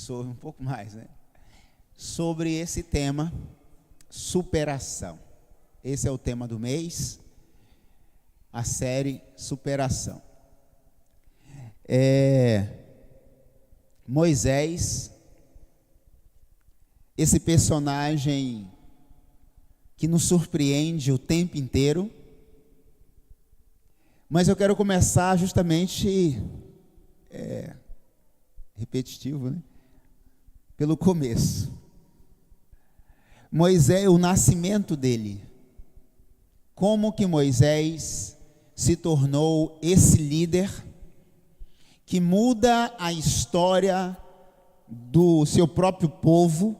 fixou um pouco mais, né? Sobre esse tema, superação. Esse é o tema do mês, a série Superação. Moisés, esse personagem que nos surpreende o tempo inteiro, mas eu quero começar justamente, repetitivo, né? Pelo começo. Moisés, o nascimento dele. Como que Moisés se tornou esse líder que muda a história do seu próprio povo,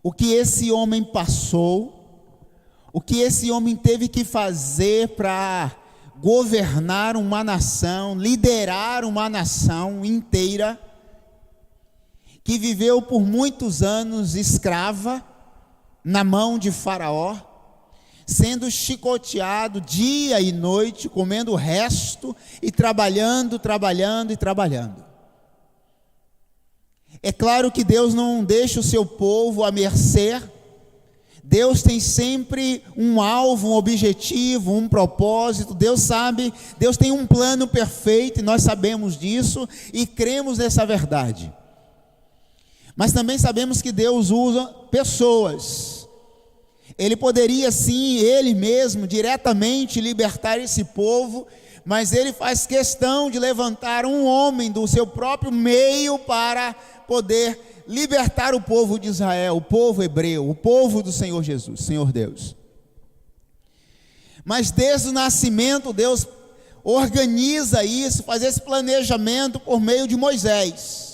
o que esse homem passou, o que esse homem teve que fazer para governar uma nação, liderar uma nação inteira, que viveu por muitos anos escrava, na mão de Faraó, sendo chicoteado dia e noite, comendo o resto e trabalhando. É claro que Deus não deixa o seu povo à mercê. Deus tem sempre um alvo, um objetivo, um propósito. Deus sabe, Deus tem um plano perfeito e nós sabemos disso e cremos nessa verdade. Mas também sabemos que Deus usa pessoas. Ele poderia sim, Ele mesmo, diretamente libertar esse povo, mas Ele faz questão de levantar um homem do seu próprio meio para poder libertar o povo de Israel, o povo hebreu, o povo do Senhor Jesus, Senhor Deus. Mas desde o nascimento, Deus organiza isso, faz esse planejamento por meio de Moisés.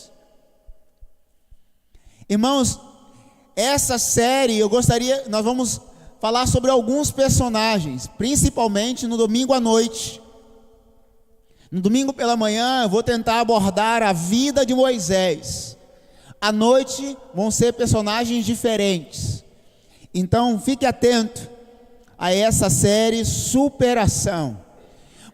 Irmãos, essa série nós vamos falar sobre alguns personagens, principalmente no domingo à noite. No domingo pela manhã eu vou tentar abordar a vida de Moisés. À noite vão ser personagens diferentes. Então fique atento a essa série Superação.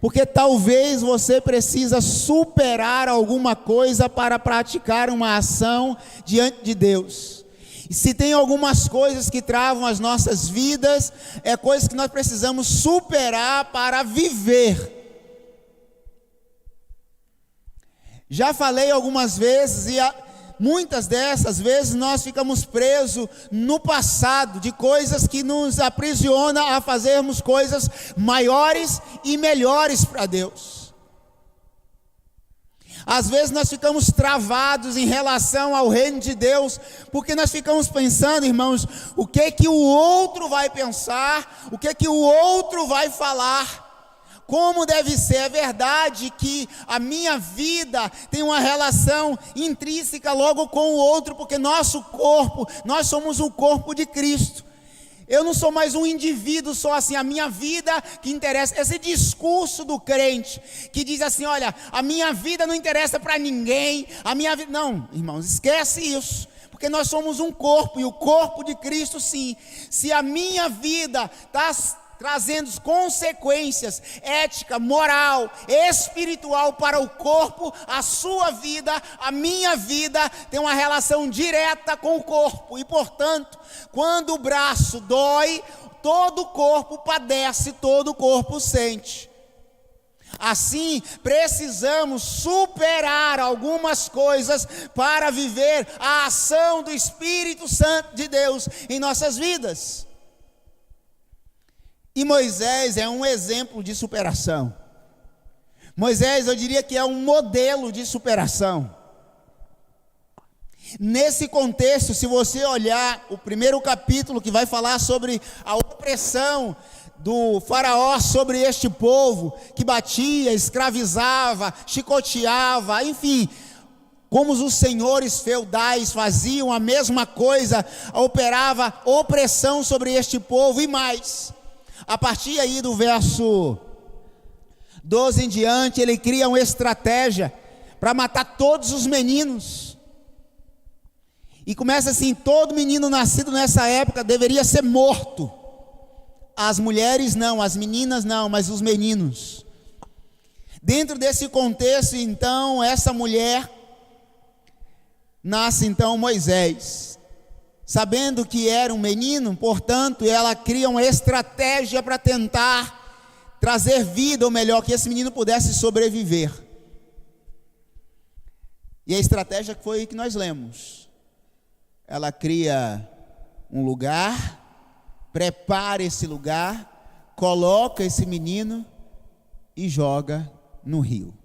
Porque talvez você precisa superar alguma coisa para praticar uma ação diante de Deus. E se tem algumas coisas que travam as nossas vidas, é coisas que nós precisamos superar para viver. Já falei algumas vezes e muitas dessas vezes nós ficamos presos no passado de coisas que nos aprisionam a fazermos coisas maiores e melhores para Deus. Às vezes nós ficamos travados em relação ao reino de Deus, porque nós ficamos pensando, irmãos, o que o outro vai pensar, o que o outro vai falar. Como deve ser. É verdade que a minha vida tem uma relação intrínseca logo com o outro, porque nosso corpo, nós somos o corpo de Cristo. Eu não sou mais um indivíduo só assim, a minha vida que interessa. Esse discurso do crente que diz assim, olha, a minha vida não interessa para ninguém, a minha vida... Não, irmãos, esquece isso. Porque nós somos um corpo, e o corpo de Cristo sim. Se a minha vida está trazendo consequências ética, moral, espiritual para o corpo, a sua vida, a minha vida tem uma relação direta com o corpo. E portanto, quando o braço dói, todo o corpo padece, todo o corpo sente. Assim, precisamos superar algumas coisas para viver a ação do Espírito Santo de Deus em nossas vidas. E Moisés é um exemplo de superação. Moisés, eu diria que é um modelo de superação. Nesse contexto, se você olhar o primeiro capítulo que vai falar sobre a opressão do faraó sobre este povo, que batia, escravizava, chicoteava, enfim, como os senhores feudais faziam a mesma coisa, operava opressão sobre este povo e mais. A partir aí do verso 12 em diante, ele cria uma estratégia para matar todos os meninos. E começa assim, todo menino nascido nessa época deveria ser morto. As mulheres não, as meninas não, mas os meninos. Dentro desse contexto, então, essa mulher Nasce então Moisés. Sabendo que era um menino, portanto, ela cria uma estratégia para tentar trazer vida, ou melhor, que esse menino pudesse sobreviver. E a estratégia foi que nós lemos. Ela cria um lugar, prepara esse lugar, coloca esse menino e joga no rio.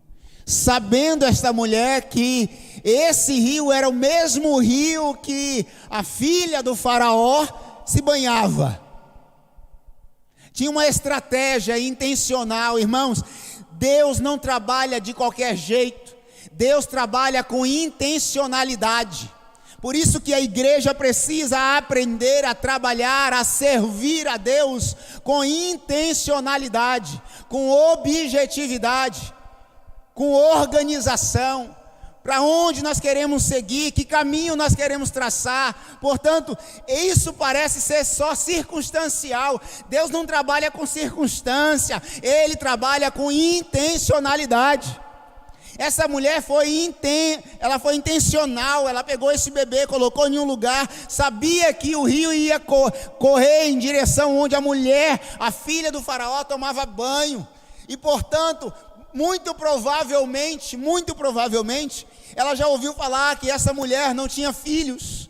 Sabendo esta mulher que esse rio era o mesmo rio que a filha do faraó se banhava. Tinha uma estratégia intencional, irmãos. Deus não trabalha de qualquer jeito. Deus trabalha com intencionalidade. Por isso que a igreja precisa aprender a trabalhar, a servir a Deus com intencionalidade, com objetividade, com organização, para onde nós queremos seguir, que caminho nós queremos traçar. Portanto, isso parece ser só circunstancial. Deus não trabalha com circunstância, Ele trabalha com intencionalidade. Essa mulher ela foi intencional, ela pegou esse bebê, colocou em um lugar, sabia que o rio ia correr em direção onde a mulher, a filha do faraó, tomava banho, e portanto, muito provavelmente, ela já ouviu falar que essa mulher não tinha filhos.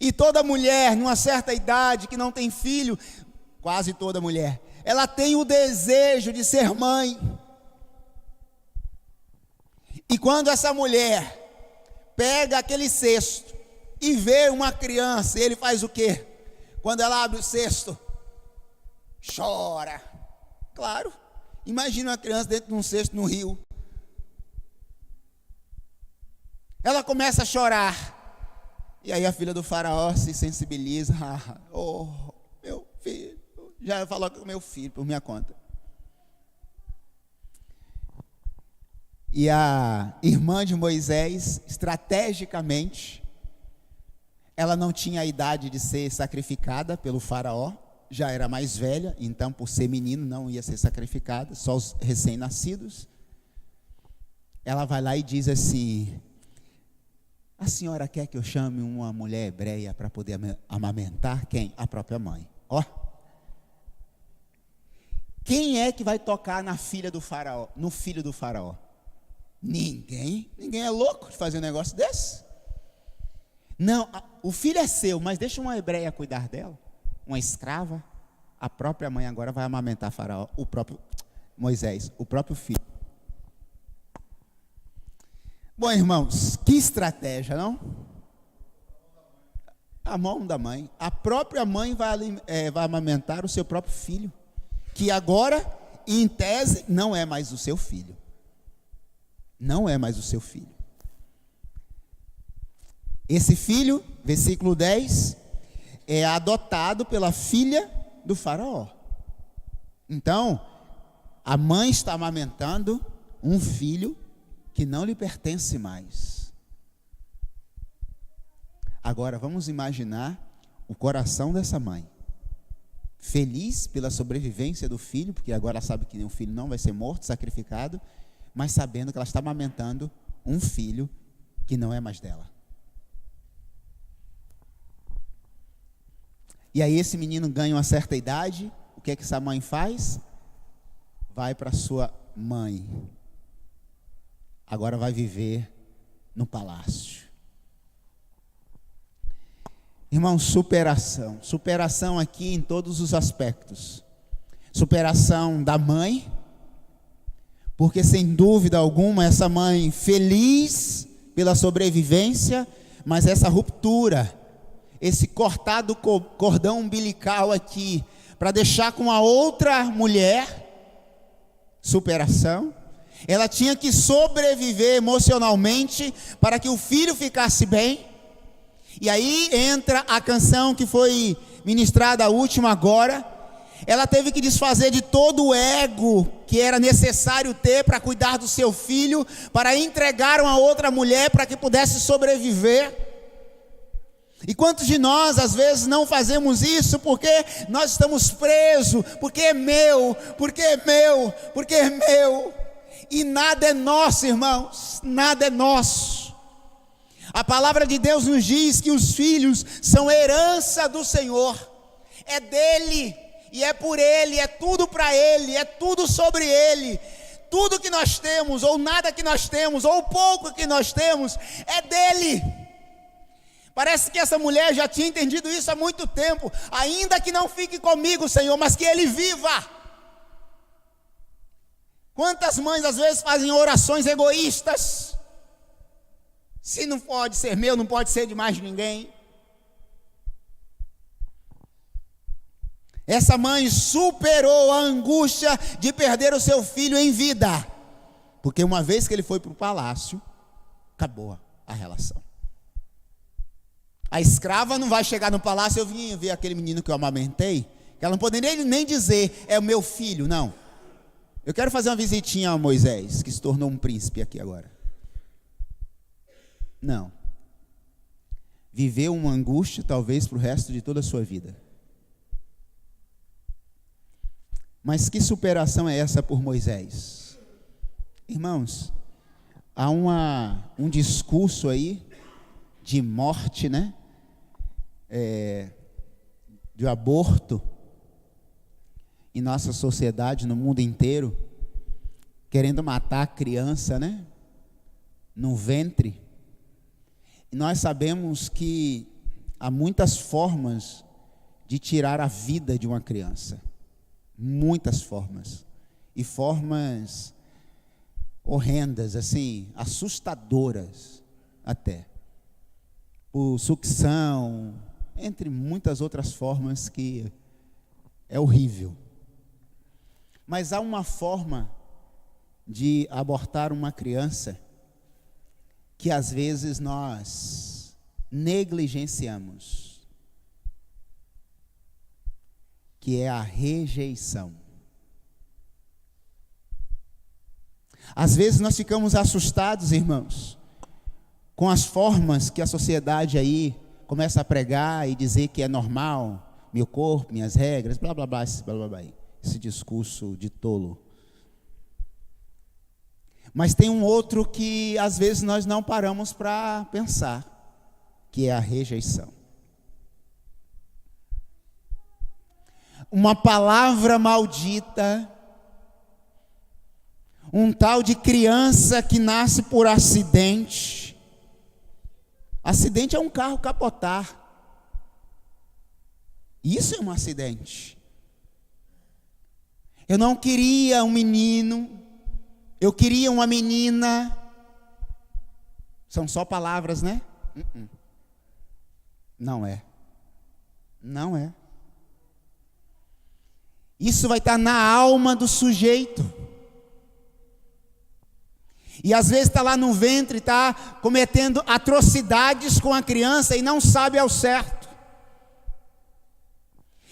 E toda mulher, numa certa idade, que não tem filho, quase toda mulher, ela tem o desejo de ser mãe. E quando essa mulher pega aquele cesto e vê uma criança, ele faz o quê? Quando ela abre o cesto, chora. Claro. Imagina uma criança dentro de um cesto no rio. Ela começa a chorar. E aí a filha do faraó se sensibiliza. Oh, meu filho. Já falou com meu filho por minha conta. E a irmã de Moisés, estrategicamente, ela não tinha a idade de ser sacrificada pelo faraó. Já era mais velha, então por ser menino não ia ser sacrificada, só os recém-nascidos. Ela vai lá e diz assim: a senhora quer que eu chame uma mulher hebreia para poder amamentar? Quem? A própria mãe. Ó, quem é que vai tocar na filha do faraó, no filho do faraó? Ninguém é louco de fazer um negócio desse. Não, o filho é seu, mas deixa uma hebreia cuidar dela. Uma escrava, a própria mãe agora vai amamentar faraó, o próprio Moisés, o próprio filho. Bom, irmãos, que estratégia, não? A mão da mãe, a própria mãe vai amamentar o seu próprio filho, que agora, em tese, não é mais o seu filho. Não é mais o seu filho. Esse filho, versículo 10, é adotado pela filha do faraó. Então, a mãe está amamentando um filho que não lhe pertence mais. Agora, vamos imaginar o coração dessa mãe. Feliz pela sobrevivência do filho, porque agora ela sabe que o filho não vai ser morto, sacrificado, mas sabendo que ela está amamentando um filho que não é mais dela. E aí esse menino ganha uma certa idade, o que é que essa mãe faz? Vai para sua mãe. Agora vai viver no palácio. Irmão, superação. Superação aqui em todos os aspectos. Superação da mãe, porque sem dúvida alguma essa mãe feliz pela sobrevivência, mas essa ruptura, esse cortado cordão umbilical aqui, para deixar com a outra mulher, superação. Ela tinha que sobreviver emocionalmente para que o filho ficasse bem. E aí entra a canção que foi ministrada a última agora. Ela teve que desfazer de todo o ego que era necessário ter para cuidar do seu filho, para entregar a outra mulher para que pudesse sobreviver. E quantos de nós às vezes não fazemos isso porque nós estamos presos, porque é meu, porque é meu, porque é meu. E nada é nosso, irmãos, nada é nosso. A palavra de Deus nos diz que os filhos são herança do Senhor, é dele, e é por ele, é tudo para ele, é tudo sobre ele. Tudo que nós temos, ou nada que nós temos, ou pouco que nós temos, é dele. Parece que essa mulher já tinha entendido isso há muito tempo. Ainda que não fique comigo, Senhor, mas que ele viva. Quantas mães às vezes fazem orações egoístas? Se não pode ser meu, não pode ser de mais ninguém. Essa mãe superou a angústia de perder o seu filho em vida, porque uma vez que ele foi para o palácio, acabou a relação. A escrava não vai chegar no palácio, eu vim ver aquele menino que eu amamentei, que ela não poderia nem dizer, é o meu filho, não. Eu quero fazer uma visitinha a Moisés, que se tornou um príncipe aqui agora. Não. Viveu uma angústia, talvez, para o resto de toda a sua vida. Mas que superação é essa por Moisés? Irmãos, há um discurso aí de morte, né? De aborto em nossa sociedade, no mundo inteiro, querendo matar a criança, né? No ventre. E nós sabemos que há muitas formas de tirar a vida de uma criança. Muitas formas. E formas horrendas, assim, assustadoras até. Por sucção, entre muitas outras formas que é horrível. Mas há uma forma de abortar uma criança que às vezes nós negligenciamos, que é a rejeição. Às vezes nós ficamos assustados, irmãos, com as formas que a sociedade aí começa a pregar e dizer que é normal, meu corpo, minhas regras, blá blá blá, esse discurso de tolo. Mas tem um outro que às vezes nós não paramos para pensar, que é a rejeição. Uma palavra maldita, um tal de criança que nasce por acidente. Acidente é um carro capotar. Isso é um acidente. Eu não queria um menino, eu queria uma menina. São só palavras, né? Não é. Não é. Isso vai estar na alma do sujeito. E às vezes está lá no ventre, está cometendo atrocidades com a criança e não sabe ao certo.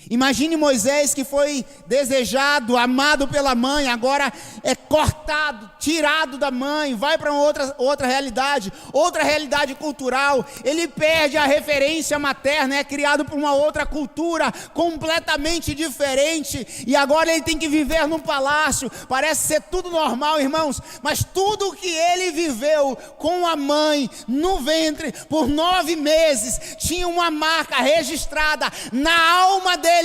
Imagine Moisés, que foi desejado, amado pela mãe, agora é cortado, tirado da mãe, vai para outra realidade cultural. Ele perde a referência materna, é criado por uma outra cultura completamente diferente, e agora ele tem que viver num palácio. Parece ser tudo normal, irmãos, mas tudo que ele viveu com a mãe no ventre por 9 meses tinha uma marca registrada na alma dele.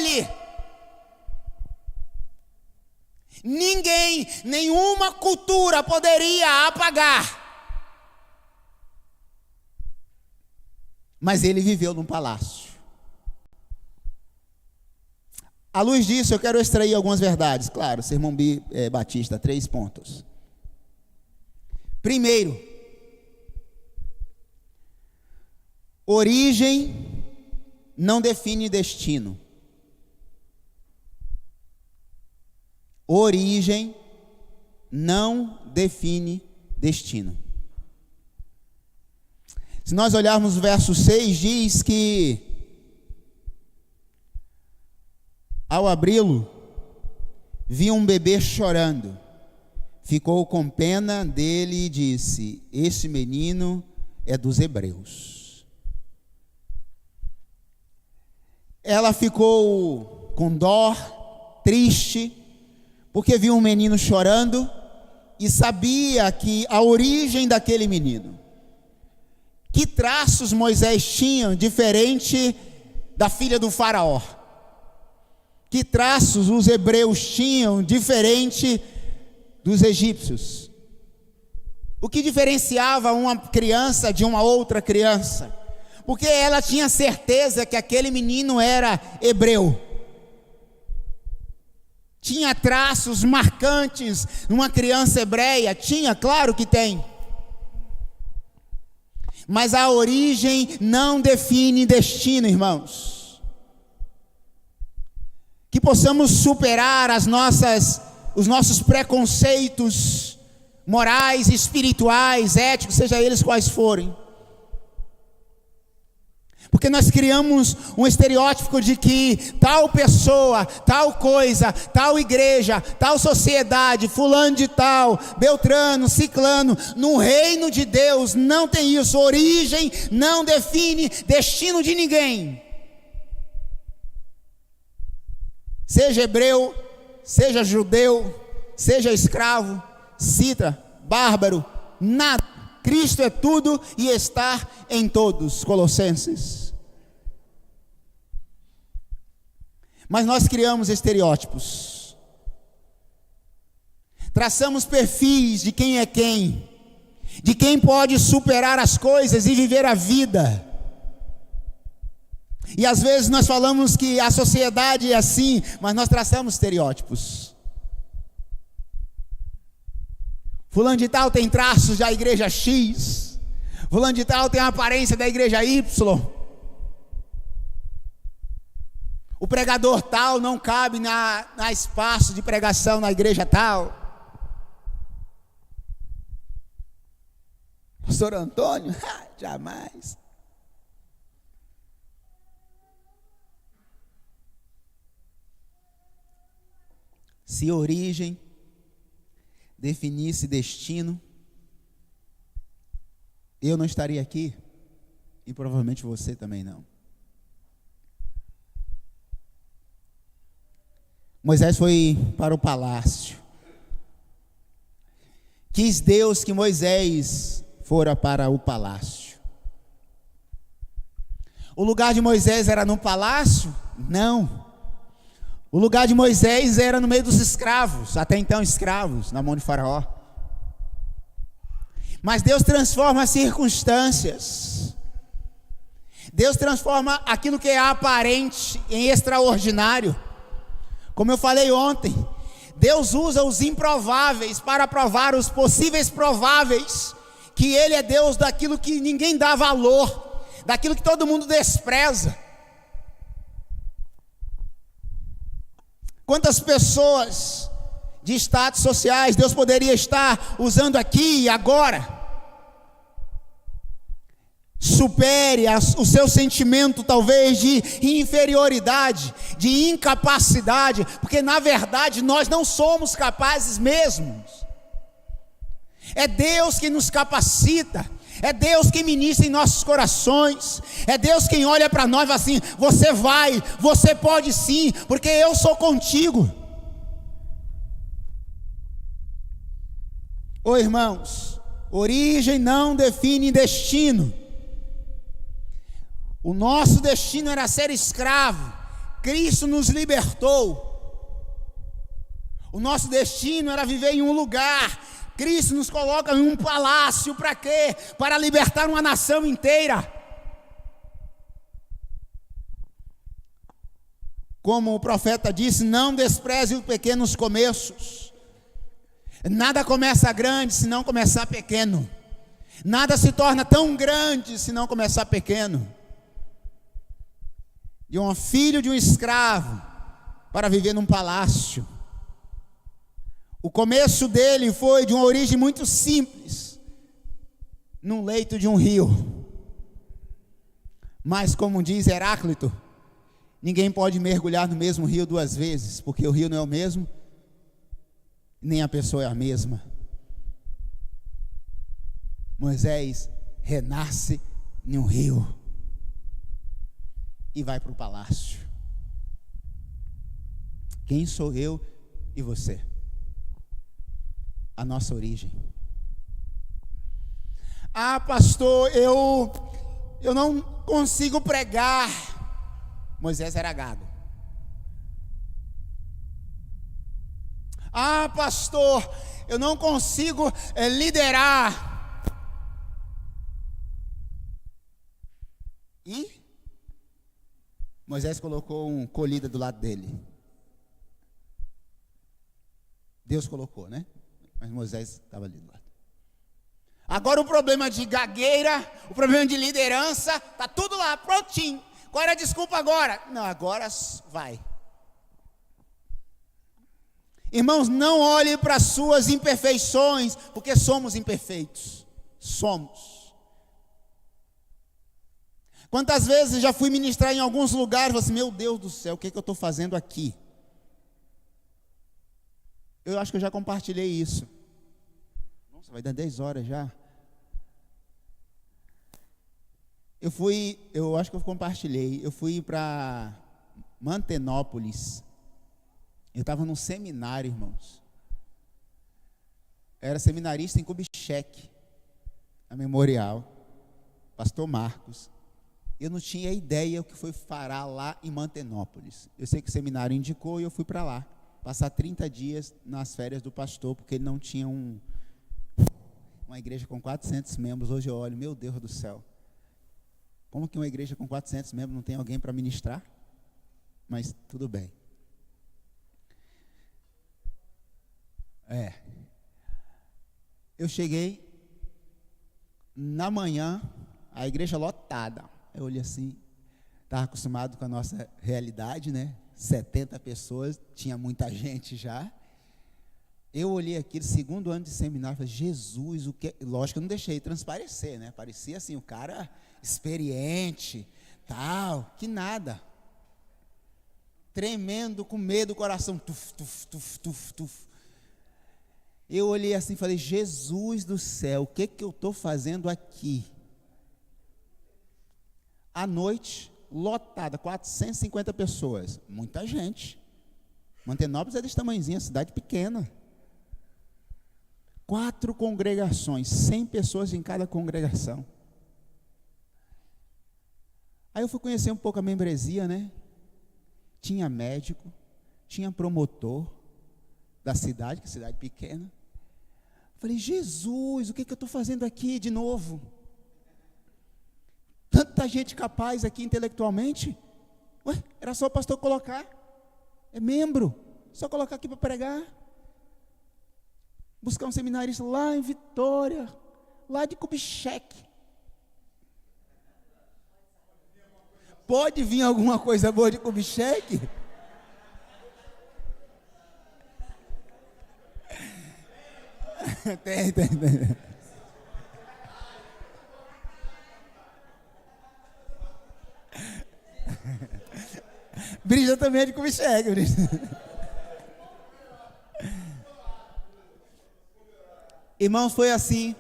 Ninguém, nenhuma cultura poderia apagar. Mas ele viveu num palácio. À luz disso, eu quero extrair algumas verdades. Claro, Sermão Batista, 3 pontos. Primeiro, origem não define destino. Origem não define destino. Se nós olharmos o verso 6, diz que ao abri-lo, viu um bebê chorando. Ficou com pena dele e disse: esse menino é dos hebreus. Ela ficou com dó, triste, porque viu um menino chorando e sabia que a origem daquele menino Que traços Moisés tinha diferente da filha do faraó? Que traços os hebreus tinham diferente dos egípcios? O que diferenciava uma criança de uma outra criança? Porque ela tinha certeza que aquele menino era hebreu. Tinha traços marcantes numa criança hebreia? Tinha, claro que tem. Mas a origem não define destino, irmãos. Que possamos superar os nossos preconceitos morais, espirituais, éticos, seja eles quais forem. Porque nós criamos um estereótipo de que tal pessoa, tal coisa, tal igreja, tal sociedade, fulano de tal, beltrano, ciclano, no reino de Deus não tem isso. Origem não define destino de ninguém. Seja hebreu, seja judeu, seja escravo, cita, bárbaro, nada. Cristo é tudo e está em todos. Colossenses. Mas nós criamos estereótipos. Traçamos perfis de quem é quem. De quem pode superar as coisas e viver a vida. E às vezes nós falamos que a sociedade é assim, mas nós traçamos estereótipos. Fulano de tal tem traços da igreja X. Fulano de tal tem a aparência da igreja Y. O pregador tal não cabe na espaço de pregação na igreja tal. Pastor Antônio? Jamais. Se origem definisse destino, eu não estaria aqui e provavelmente você também não. Moisés foi para o palácio. Quis Deus que Moisés fora para o palácio. O lugar de Moisés era no palácio? Não. O lugar de Moisés era no meio dos escravos, até então escravos, na mão de Faraó. Mas Deus transforma as circunstâncias. Deus transforma aquilo que é aparente em extraordinário. Como eu falei ontem, Deus usa os improváveis para provar os possíveis prováveis, que Ele é Deus daquilo que ninguém dá valor, daquilo que todo mundo despreza. Quantas pessoas de status sociais Deus poderia estar usando aqui e agora? Supere o seu sentimento talvez de inferioridade, de incapacidade, porque na verdade nós não somos capazes mesmos. É Deus que nos capacita, é Deus que ministra em nossos corações, é Deus quem olha para nós e fala assim: você vai, você pode sim, porque eu sou contigo. Ô irmãos, origem não define destino. O nosso destino era ser escravo. Cristo nos libertou. O nosso destino era viver em um lugar. Cristo nos coloca em um palácio. Para quê? Para libertar uma nação inteira. Como o profeta disse, não despreze os pequenos começos. Nada começa grande se não começar pequeno. Nada se torna tão grande se não começar pequeno. De um filho de um escravo para viver num palácio. O começo dele foi de uma origem muito simples, num leito de um rio. Mas como diz Heráclito, ninguém pode mergulhar no mesmo rio duas vezes, porque o rio não é o mesmo, nem a pessoa é a mesma. Moisés renasce em um rio e vai para o palácio. Quem sou eu e você? A nossa origem. Ah, pastor, eu não consigo pregar. Moisés era gago. Ah, pastor, eu não consigo liderar. E Moisés colocou um colhida do lado dele. Deus colocou, né? Mas Moisés estava ali do lado. Agora o problema de gagueira, o problema de liderança, está tudo lá, prontinho. Qual era a desculpa agora? Não, agora vai. Irmãos, não olhem para as suas imperfeições, porque somos imperfeitos. Somos. Quantas vezes já fui ministrar em alguns lugares e falei assim, meu Deus do céu, o que eu estou fazendo aqui? Eu acho que eu já compartilhei isso. Nossa, vai dar 10 horas já. Eu acho que eu compartilhei. Eu fui para Mantenópolis. Eu estava num seminário, irmãos. Eu era seminarista em Kubitschek, a Memorial. Pastor Marcos. Eu não tinha ideia o que foi fará lá em Mantenópolis. Eu sei que o seminário indicou e eu fui para lá. Passar 30 dias nas férias do pastor, porque ele não tinha uma igreja com 400 membros. Hoje eu olho, meu Deus do céu. Como que uma igreja com 400 membros não tem alguém para ministrar? Mas tudo bem. Eu cheguei na manhã, a igreja lotada. Eu olhei assim, estava acostumado com a nossa realidade, né? 70 pessoas, tinha muita gente já. Eu olhei aquilo, segundo ano de seminário, falei, Jesus, o que? Lógico que eu não deixei transparecer, né? Parecia assim, o cara experiente, tal, que nada. Tremendo, com medo do coração, tuf, tuf, tuf, tuf, tuf. Eu olhei assim e falei, Jesus do céu, o que eu estou fazendo aqui? À noite, lotada, 450 pessoas, muita gente. Mantenópolis é desse tamanhozinho, cidade pequena. 4 congregações, 100 pessoas em cada congregação. Aí eu fui conhecer um pouco a membresia, né? Tinha médico, tinha promotor da cidade, que é cidade pequena. Falei, Jesus, o que eu estou fazendo aqui de novo? Tanta gente capaz aqui intelectualmente. Ué, era só o pastor colocar. É membro, só colocar aqui para pregar. Buscar um seminarista lá em Vitória, lá de Kubitschek. Pode vir alguma coisa boa de Kubitschek? Tem. Brisa também é de Kubitschek, Brisa. Irmãos, foi assim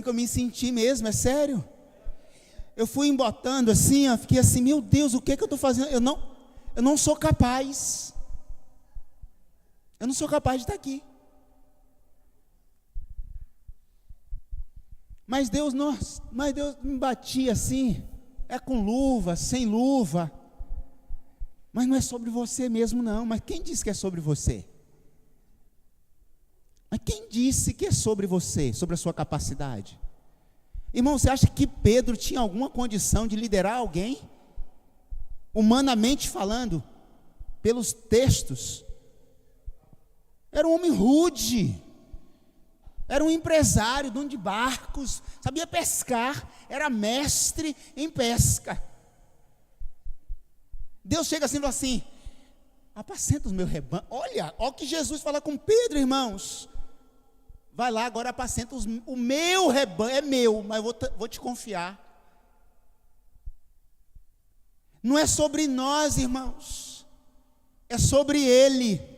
que eu me senti mesmo, é sério. Eu fui embotando assim, ó, fiquei assim, meu Deus, o que eu estou fazendo? Eu não sou capaz. Eu não sou capaz de estar aqui. Mas Deus me batia assim, é com luva, sem luva. Mas não é sobre você mesmo não, mas quem disse que é sobre você? Mas quem disse que é sobre você, sobre a sua capacidade? Irmão, você acha que Pedro tinha alguma condição de liderar alguém? Humanamente falando, pelos textos. Era um homem rude. Era um empresário, dono de barcos, sabia pescar, era mestre em pesca. Deus chega assim e fala assim, apacenta os meus rebanhos. Olha o que Jesus fala com Pedro, irmãos. Vai lá, agora apacenta o meu rebanho, é meu, mas vou te confiar. Não é sobre nós, irmãos, é sobre Ele.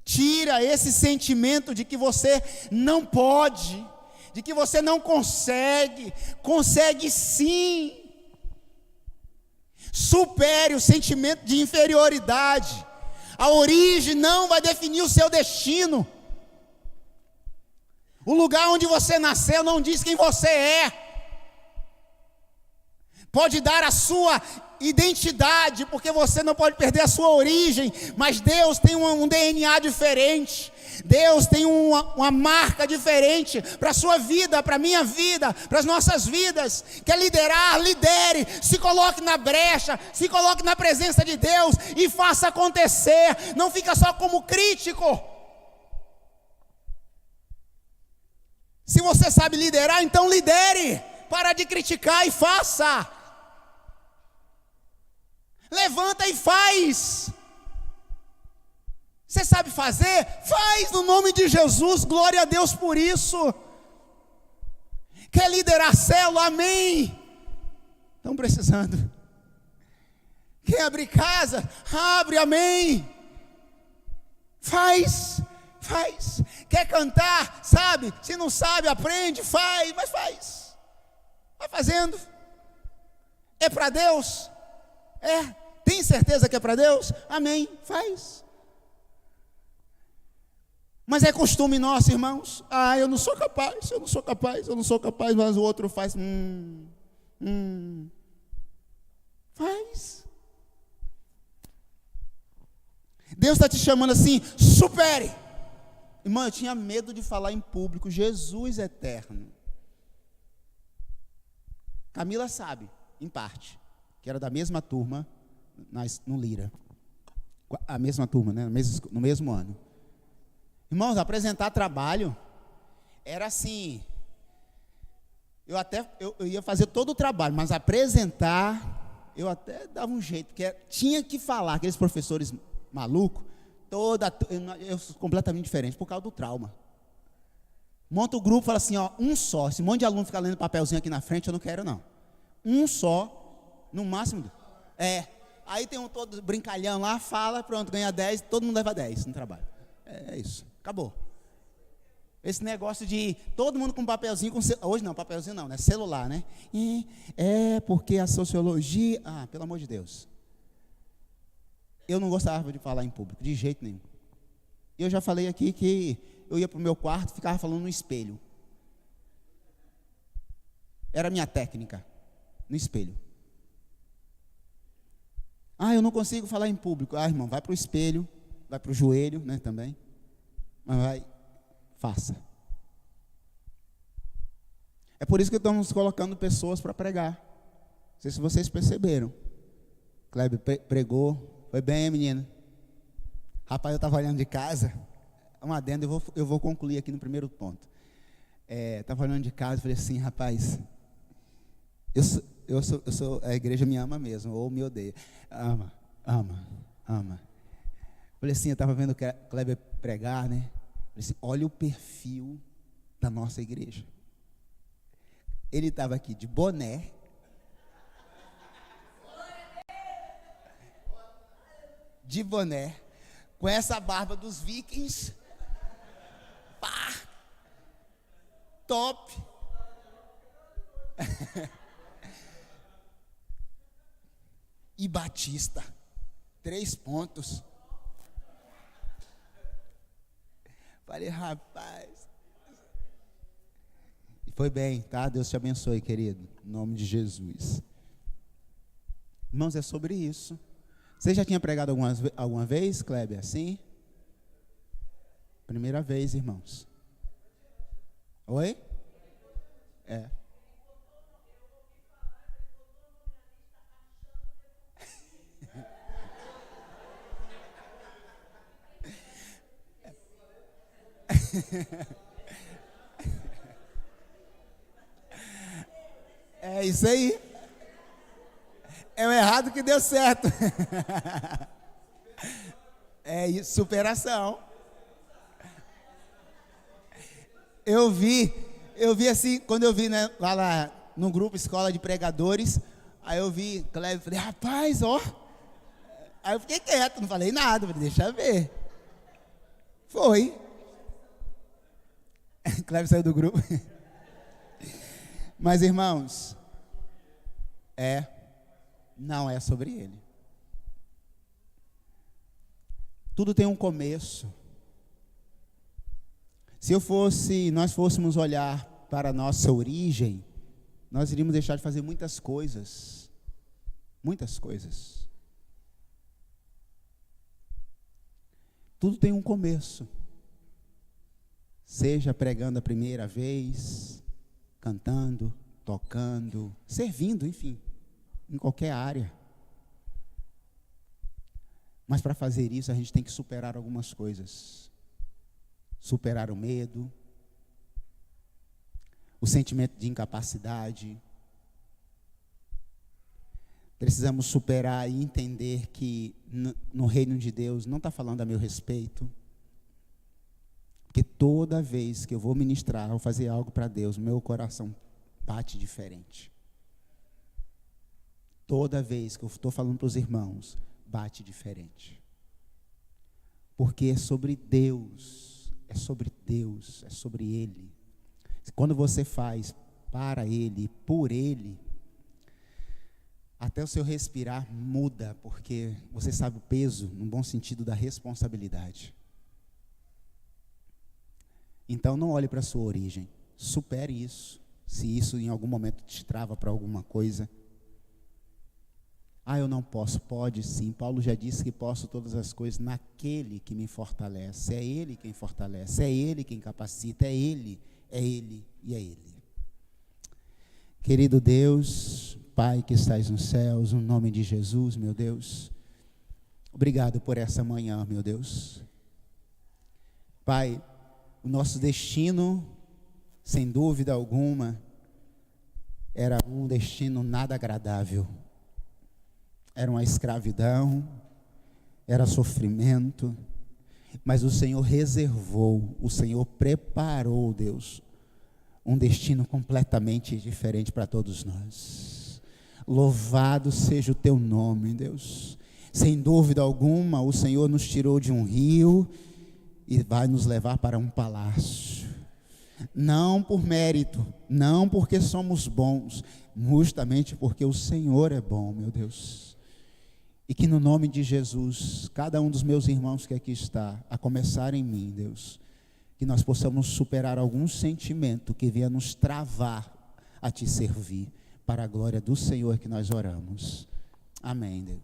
Tira esse sentimento de que você não pode, de que você não consegue. Consegue sim. Supere o sentimento de inferioridade. A origem não vai definir o seu destino. O lugar onde você nasceu não diz quem você é. Pode dar a sua identidade, porque você não pode perder a sua origem, mas Deus tem um DNA diferente. Deus tem uma marca diferente para a sua vida, para a minha vida, para as nossas vidas. Quer liderar? Lidere, se coloque na brecha, se coloque na presença de Deus e faça acontecer. Não fica só como crítico. Se você sabe liderar, então lidere. Para de criticar e faça. Levanta e faz. Você sabe fazer? Faz no nome de Jesus, glória a Deus por isso. Quer liderar célula? Amém. Estão precisando. Quer abrir casa? Abre, amém. Faz. Quer cantar? Sabe? Se não sabe, aprende, faz, mas faz. Vai fazendo. É para Deus? É. Tem certeza que é para Deus? Amém. Faz. Mas é costume nosso, irmãos. Eu não sou capaz, mas o outro faz. Faz. Deus está te chamando assim, supere. Irmão, eu tinha medo de falar em público, Jesus eterno. Camila sabe, em parte, que era da mesma turma, no Lira. A mesma turma, né? No mesmo ano. Irmãos, apresentar trabalho era assim. Eu ia fazer todo o trabalho, mas apresentar, eu até dava um jeito, porque tinha que falar, aqueles professores malucos, eu sou completamente diferente, por causa do trauma. Monta o grupo e fala assim, um só, esse monte de aluno fica lendo papelzinho aqui na frente, eu não quero não. Um só, no máximo. Aí tem um todo brincalhão lá, fala, pronto, ganha 10, todo mundo leva 10 no trabalho. É isso, acabou. Esse negócio de todo mundo com papelzinho, hoje não, papelzinho não, né? Celular, né? Porque a sociologia, pelo amor de Deus. Eu não gostava de falar em público, de jeito nenhum. Eu já falei aqui que eu ia para o meu quarto e ficava falando no espelho. Era a minha técnica, no espelho. Eu não consigo falar em público. Irmão, vai para o espelho, vai para o joelho, né, também. Mas faça. É por isso que estamos colocando pessoas para pregar. Não sei se vocês perceberam. Kleber pregou. Foi bem, menino. Rapaz, eu estava olhando de casa. Um adendo, eu vou concluir aqui no primeiro ponto. Estava olhando de casa e falei assim, rapaz, a igreja me ama mesmo, ou me odeia. Ama. Falei assim, eu estava vendo o Kleber pregar, né? Falei assim, olha o perfil da nossa igreja. Ele estava aqui de boné. De boné. Com essa barba dos vikings. Pá! Top! E Batista. 3 pontos. Falei, rapaz. E foi bem, tá? Deus te abençoe, querido. Em nome de Jesus. Irmãos, é sobre isso. Você já tinha pregado alguma vez, Kleber, assim? Primeira vez, irmãos. Oi? É isso aí. É o errado que deu certo. É isso, superação. Eu vi assim, quando eu vi, né, lá no grupo Escola de Pregadores, aí eu vi Kleber, falei, rapaz, ó. Aí eu fiquei quieto, não falei nada, falei, deixa eu ver. Foi. Kleber saiu do grupo. Mas, irmãos, não é sobre ele. Tudo tem um começo. Nós fôssemos olhar para a nossa origem, nós iríamos deixar de fazer muitas coisas. Muitas coisas. Tudo tem um começo. Seja pregando a primeira vez, cantando, tocando, servindo, enfim, em qualquer área. Mas para fazer isso a gente tem que superar algumas coisas. Superar o medo, o sentimento de incapacidade. Precisamos superar e entender que no reino de Deus não está falando a meu respeito. Porque toda vez que eu vou ministrar ou fazer algo para Deus, meu coração bate diferente. Toda vez que eu estou falando para os irmãos, bate diferente. Porque é sobre Deus. É sobre Deus, é sobre Ele. Quando você faz para Ele, por Ele, até o seu respirar muda, porque você sabe o peso, no bom sentido, da responsabilidade. Então não olhe para a sua origem, supere isso. Se isso em algum momento te trava para alguma coisa. Eu não posso. Pode sim. Paulo já disse que posso todas as coisas naquele que me fortalece. É Ele quem fortalece, é Ele quem capacita, é Ele e é Ele. Querido Deus, Pai que estás nos céus, no nome de Jesus, meu Deus, obrigado por essa manhã, meu Deus. Pai, o nosso destino, sem dúvida alguma, era um destino nada agradável. Era uma escravidão, era sofrimento, mas o Senhor reservou, o Senhor preparou, Deus, um destino completamente diferente para todos nós. Louvado seja o teu nome, Deus. Sem dúvida alguma, o Senhor nos tirou de um rio e vai nos levar para um palácio. Não por mérito, não porque somos bons, justamente porque o Senhor é bom, meu Deus. E que no nome de Jesus, cada um dos meus irmãos que aqui está, a começar em mim, Deus, que nós possamos superar algum sentimento que venha nos travar a te servir, para a glória do Senhor que nós oramos. Amém, Deus.